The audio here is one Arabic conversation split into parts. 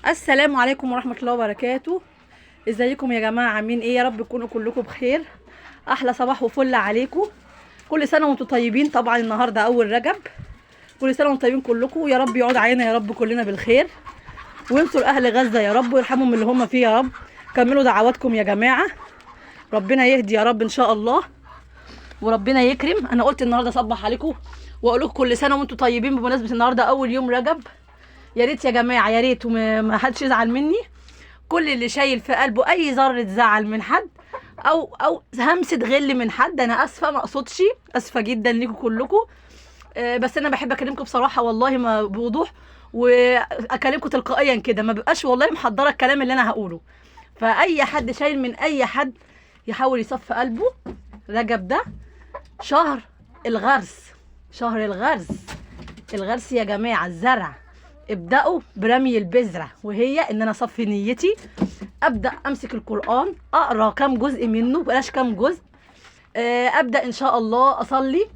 السلام عليكم ورحمة الله وبركاته. ازيكم يا جماعة؟ عاملين ايه؟ يا رب تكونوا كلكم بخير. احلى صباح وفل عليكم. كل سنة وانتم طيبين. طبعا النهاردة اول رجب. كل سنة وانتم طيبين كلكم. يا رب يعود علينا يا رب كلنا بالخير، وانصر اهل غزة يا رب ويرحمهم من اللي هم فيه يا رب. كملوا دعواتكم يا جماعة. ربنا يهدي يا رب ان شاء الله، وربنا يكرم. انا قلت النهارده اصبح عليكم واقول لكم كل سنة وانتم طيبين بمناسبة النهارده اول يوم رجب. يا ريت يا جماعة، يا ريت وما حدش يزعل مني. كل اللي شايل في قلبه اي ذره زعل من حد او همسه غل من حد، انا اسفه، ما اقصدش، اسفه جدا ليكم كلكم. بس انا بحب اكلمكم بصراحه والله، ما بوضوح، واكلمكم تلقائيا كده، ما ببقاش والله محضره الكلام اللي انا هقوله. فاي حد شايل من اي حد يحاول يصفي قلبه. رجب ده شهر الغرس، شهر الغرس. الغرس يا جماعه الزرع. ابدأوا برمي البذرة، وهي ان انا اصفي نيتي، ابدأ امسك القرآن اقرا كام جزء منه، بلاش كام جزء. ابدأ ان شاء الله اصلي،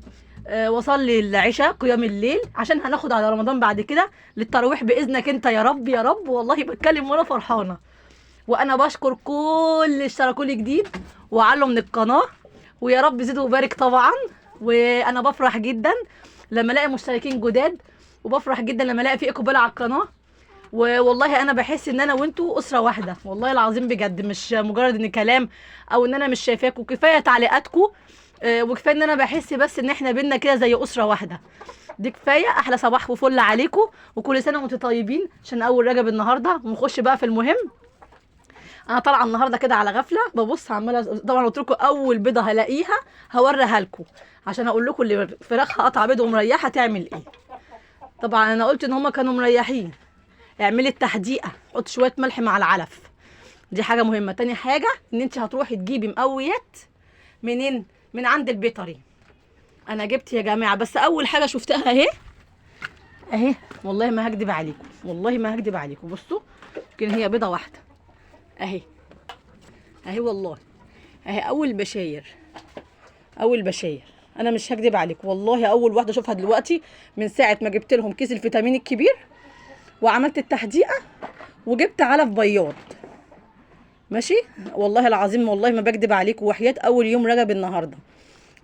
واصلي العشاء قيام الليل، عشان هناخد على رمضان بعد كده للتراويح باذنك انت يا رب يا رب. والله بتكلم وانا فرحانة، وانا بشكر كل اللي اشتركوا لي جديد وعلوا من القناة، ويا رب زيدوا وبارك طبعا. وانا بفرح جدا لما الاقي مشتركين جداد، وبفرح جدا لما الاقي في اقبال على القناه. والله انا بحس ان انا وانتوا اسره واحده، والله العظيم بجد، مش مجرد ان كلام او ان انا مش شايفاكوا. كفايه تعليقاتكم، وكفايه ان انا بحس بس ان احنا بينا كده زي اسره واحده. دي كفايه. احلى صباح وفل عليكم، وكل سنه وانتم طيبين، عشان اول رجب النهارده. ونخش بقى في المهم. انا طالعه النهارده كده على غفله، ببص عماله، طبعا قلت لكم اول بيضه هلاقيها هوريها لكم، عشان اقول لكم اللي فراخها قطع بيض ومريحه تعمل ايه. طبعا انا قلت ان هما كانوا مريحين. اعملي التحديقه، حط شويه ملح مع العلف، دي حاجه مهمه. تاني حاجه ان انت هتروحي تجيبي مقويات منين؟ من عند البيطري. انا جبت يا جماعه، بس اول حاجه شفتها اهي اهي، والله ما هكدب عليكم، والله ما هكدب عليكم. بصوا، يمكن هي بيضه واحده اهي اهي، والله اهي اول بشاير، اول بشاير. انا مش هكدب عليكم، والله اول واحده اشوفها دلوقتي من ساعه ما جبت لهم كيس الفيتامين الكبير وعملت التحديقه وجبت علف بياض. ماشي، والله العظيم والله ما بكدب عليكم، وحياه اول يوم رجب النهارده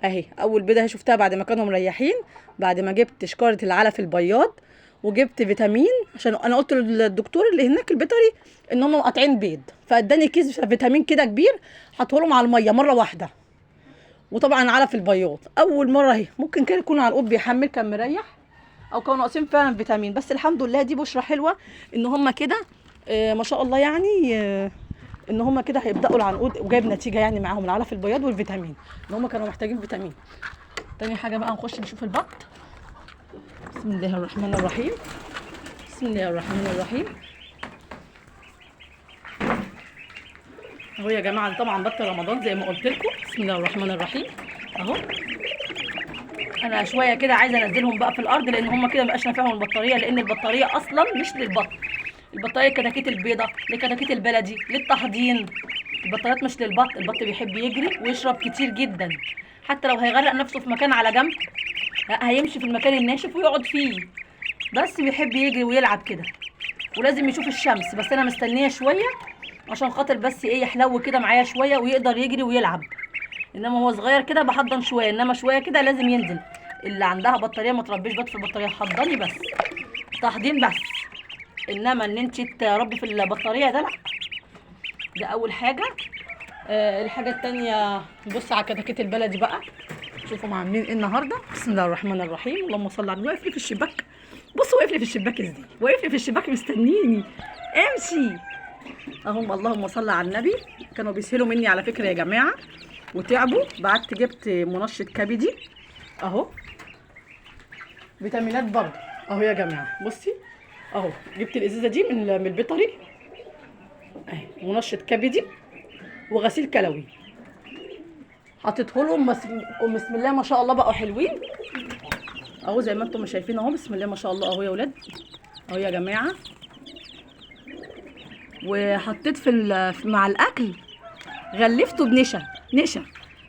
اهي اول بيضه شفتها بعد ما كانوا مريحين، بعد ما جبت شكاره العلف البياض وجبت فيتامين، عشان انا قلت للدكتور اللي هناك البيطري ان هم قاطعين بيض، فاداني كيس فيتامين كده كبير، حطه لهم على الميه مره واحده. وطبعا علف البياض اول مره اهي، ممكن كان يكون العنقود بيحمل كان مريح، او كانوا ناقصين فعلا فيتامين، بس الحمد لله دي بشرة حلوه ان هم كده، ما شاء الله يعني، ان هم كده هيبداوا العنقود وجايب نتيجه يعني معاهم العلف البياض والفيتامين، ان هم كانوا محتاجين فيتامين. تاني حاجه بقى نخش نشوف البط. بسم الله الرحمن الرحيم، بسم الله الرحمن الرحيم. اهو يا جماعه، طبعا بط رمضان زي ما قلت لكم. بسم الله الرحمن الرحيم اهو. انا شويه كده عايزه انزلهم بقى في الارض، لان هم كده مبقاش نافعهم البطاريه، لان البطاريه اصلا مش للبط. البطاريه كتاكيت البيضه، لكتاكيت البلدي، للتحضين. البطاريات مش للبط. البط بيحب يجري ويشرب كتير جدا، حتى لو هيغرق نفسه في مكان على جنب هيمشي في المكان الناشف ويقعد فيه، بس بيحب يجري ويلعب كده، ولازم يشوف الشمس. بس انا مستنيه شويه عشان خاطر بس ايه، يحلو كده معايا شويه ويقدر يجري ويلعب. انما هو صغير كده بحضن شويه، انما شويه كده لازم ينزل. اللي عندها بطاريه ما تربيش بط في البطاريه، حضني بس، تحضين بس، انما ان انت تربي في البطاريه ده لا. ده اول حاجه. الحاجه التانيه، نبص على كتاكيت البلدي بقى، شوفوا عاملين ايه النهارده. بسم الله الرحمن الرحيم، اللهم صل على النبي. واقف لي في الشباك، بصوا واقف لي في الشباك ازاي، واقف لي في الشباك مستنيني امشي اهم. اللهم صل على النبي. كانوا بيسهلوا مني على فكره يا جماعه وتعبوا. بعت جبت منشط كبدي اهو، فيتامينات برضه اهو يا جماعه. بصي اهو، جبت الازازه دي من البيطري اهي، منشط كبدي وغسيل كلوي، حطيته لهم. بسم الله ما شاء الله بقوا حلوين اهو، زي ما انتم شايفين اهو. بسم الله ما شاء الله اهو يا ولاد، اهو يا جماعه. وحطيت مع الاكل غلفته بنشا،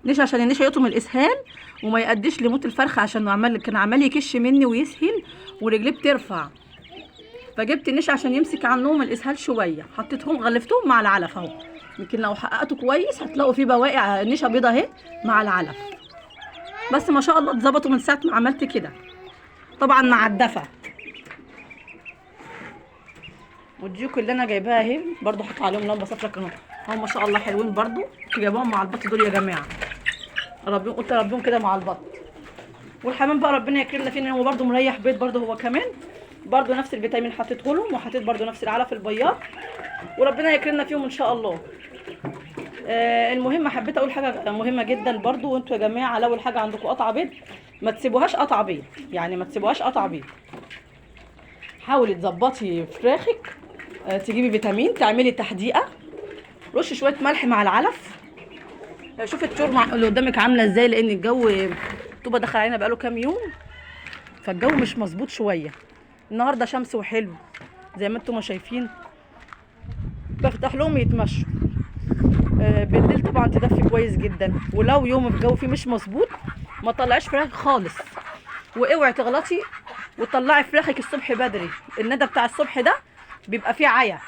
نشا عشان النشا يطم الاسهال وما يأديش لموت الفرخه، عشان كان عمال يكش مني ويسهل ورجليه بترفع. فجبت النشا عشان يمسك عنهم الاسهال شويه، حطيتهم غلفتهم مع العلف اهو. يمكن لو حققته كويس هتلاقوا فيه بواقع نشا بيضه اهي مع العلف. بس ما شاء الله اتظبطوا من ساعه ما عملت كده. طبعا مع الدفى. والديوك اللي انا جايباها اهي برضو حط عليهم لمبه صفرا كانوا هم ما شاء الله حلوين برضو. جايباهم مع البط دول يا جماعه، ربيهم قلت اربيهم كده مع البط. والحمام بقى ربنا يكرمنا فيه، هو برضو مريح بيت برضو هو كمان، برضو نفس الفيتامين حطيته لهم، وحطيت برضو نفس العلف البياض، وربنا يكرمنا فيهم ان شاء الله. المهم حبيت اقول حاجه مهمه جدا برضو، وانتوا يا جماعه لو الحاجه عندكم قطع بيض ما تسيبوهاش قطع بيض، يعني ما تسيبوهاش قطع بيض. حاولي تظبطي فراخك، تجيبي فيتامين، تعملي تحديقه، رشي شويه ملح مع العلف. شوفي التورمه اللي قدامك عامله ازاي، لان الجو طوبه دخل علينا بقاله كام يوم، فالجو مش مظبوط شويه. النهارده شمس وحلو زي ما انتم ما شايفين. بفتح لهم يتمشوا. بالليل طبعا تدفي كويس جدا. ولو يوم الجو فيه مش مظبوط ما تطلعيش فراخ خالص، واوعي تغلطي وتطلعي فراخك الصبح بدري. الندى بتاع الصبح ده بيبقى فيه عيا،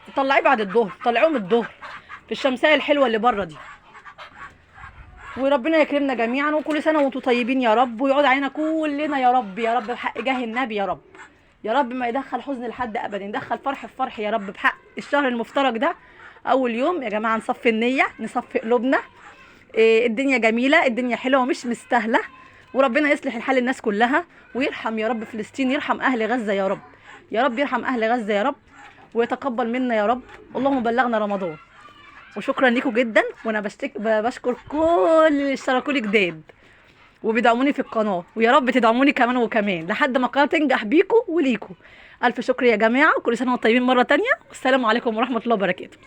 تطلعيه بعد الظهر، طلعيهم الظهر في الشمسيه الحلوه اللي بره دي. وربنا يكرمنا جميعا، وكل سنه وانتم طيبين يا رب، ويعود علينا كلنا يا رب يا رب، بحق جاه النبي يا رب. يا رب ما يدخل حزن لحد ابدا، يدخل فرح في فرح يا رب، بحق الشهر المفترج ده. اول يوم يا جماعه نصفي النيه، نصفي قلوبنا. الدنيا جميله، الدنيا حلوه ومش مستاهله، وربنا يصلح الحال الناس كلها، ويرحم يا رب فلسطين، يرحم اهل غزه يا رب، يا رب يرحم اهل غزه يا رب، ويتقبل منا يا رب. اللهم بلغنا رمضان. وشكرا لكم جدا، وانا بشكر كل اللي اشتركوا لي جداد وبيدعموني في القناه، ويا رب تدعموني كمان وكمان لحد ما القناه تنجح بيكم وليكم. الف شكر يا جماعه، وكل سنه وانتم طيبين مره تانية، والسلام عليكم ورحمه الله وبركاته.